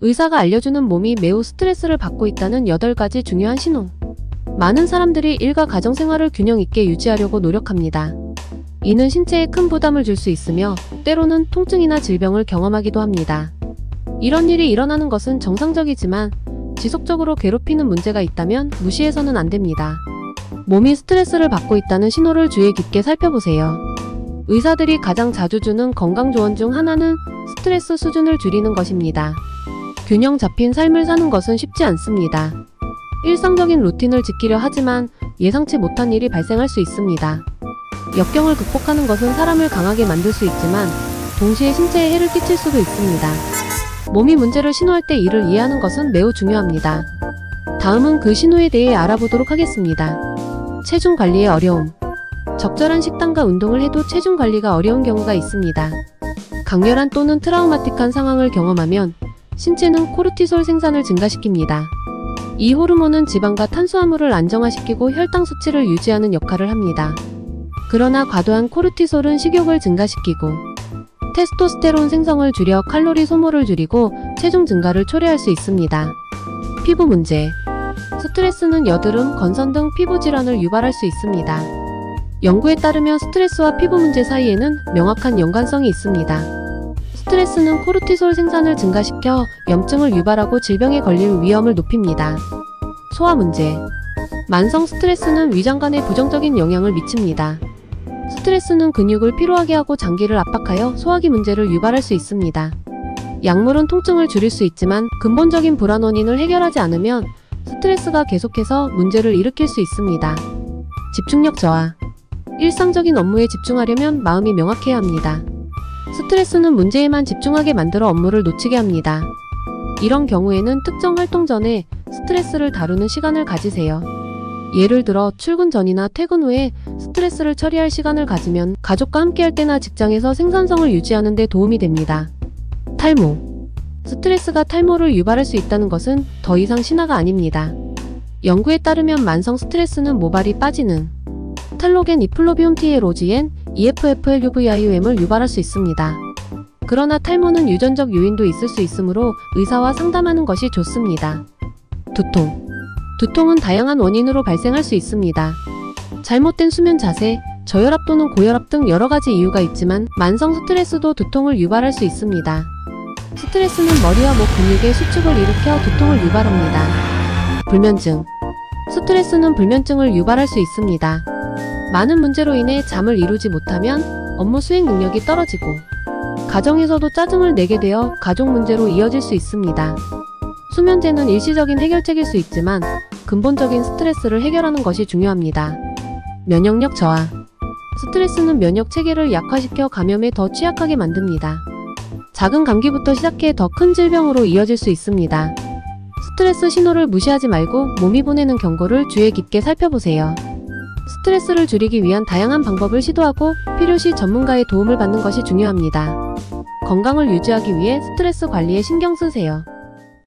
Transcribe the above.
의사가 알려주는 몸이 매우 스트레스를 받고 있다는 8가지 중요한 신호. 많은 사람들이 일과 가정생활을 균형 있게 유지하려고 노력합니다. 이는 신체에 큰 부담을 줄 수 있으며 때로는 통증이나 질병을 경험하기도 합니다. 이런 일이 일어나는 것은 정상적이지만 지속적으로 괴롭히는 문제가 있다면 무시해서는 안 됩니다. 몸이 스트레스를 받고 있다는 신호를 주의 깊게 살펴보세요. 의사들이 가장 자주 주는 건강 조언 중 하나는 스트레스 수준을 줄이는 것입니다. 균형 잡힌 삶을 사는 것은 쉽지 않습니다. 일상적인 루틴을 지키려 하지만 예상치 못한 일이 발생할 수 있습니다. 역경을 극복하는 것은 사람을 강하게 만들 수 있지만 동시에 신체에 해를 끼칠 수도 있습니다. 몸이 문제를 신호할 때 이를 이해하는 것은 매우 중요합니다. 다음은 그 신호에 대해 알아보도록 하겠습니다. 체중 관리의 어려움. 적절한 식단과 운동을 해도 체중 관리가 어려운 경우가 있습니다. 강렬한 또는 트라우마틱한 상황을 경험하면 신체는 코르티솔 생산을 증가시킵니다. 이 호르몬은 지방과 탄수화물을 안정화시키고 혈당 수치를 유지하는 역할을 합니다. 그러나 과도한 코르티솔은 식욕을 증가시키고 테스토스테론 생성을 줄여 칼로리 소모를 줄이고 체중 증가를 초래할 수 있습니다. 피부 문제. 스트레스는 여드름, 건선 등 피부 질환을 유발할 수 있습니다. 연구에 따르면 스트레스와 피부 문제 사이에는 명확한 연관성이 있습니다. 스트레스는 코르티솔 생산을 증가시켜 염증을 유발하고 질병에 걸릴 위험을 높입니다. 소화 문제. 만성 스트레스는 위장관에 부정적인 영향을 미칩니다. 스트레스는 근육을 피로하게 하고 장기를 압박하여 소화기 문제를 유발할 수 있습니다. 약물은 통증을 줄일 수 있지만 근본적인 불안 원인을 해결하지 않으면 스트레스가 계속해서 문제를 일으킬 수 있습니다. 집중력 저하. 일상적인 업무에 집중하려면 마음이 명확해야 합니다. 스트레스는 문제에만 집중하게 만들어 업무를 놓치게 합니다. 이런 경우에는 특정 활동 전에 스트레스를 다루는 시간을 가지세요. 예를 들어 출근 전이나 퇴근 후에 스트레스를 처리할 시간을 가지면 가족과 함께할 때나 직장에서 생산성을 유지하는 데 도움이 됩니다. 탈모. 스트레스가 탈모를 유발할 수 있다는 것은 더 이상 신화가 아닙니다. 연구에 따르면 만성 스트레스는 모발이 빠지는 탈로겐 이플로비움 티에로지엔 EFFLUVIUM을 유발할 수 있습니다. 그러나 탈모는 유전적 요인도 있을 수 있으므로 의사와 상담하는 것이 좋습니다. 두통. 두통은 다양한 원인으로 발생할 수 있습니다. 잘못된 수면 자세, 저혈압 또는 고혈압 등 여러가지 이유가 있지만 만성 스트레스도 두통을 유발할 수 있습니다. 스트레스는 머리와 목 근육의 수축을 일으켜 두통을 유발합니다. 불면증. 스트레스는 불면증을 유발할 수 있습니다. 많은 문제로 인해 잠을 이루지 못하면 업무 수행 능력이 떨어지고 가정에서도 짜증을 내게 되어 가족 문제로 이어질 수 있습니다. 수면제는 일시적인 해결책일 수 있지만 근본적인 스트레스를 해결하는 것이 중요합니다. 면역력 저하. 스트레스는 면역 체계를 약화시켜 감염에 더 취약하게 만듭니다. 작은 감기부터 시작해 더 큰 질병으로 이어질 수 있습니다. 스트레스 신호를 무시하지 말고 몸이 보내는 경고를 주의 깊게 살펴보세요. 스트레스를 줄이기 위한 다양한 방법을 시도하고 필요시 전문가의 도움을 받는 것이 중요합니다. 건강을 유지하기 위해 스트레스 관리에 신경 쓰세요.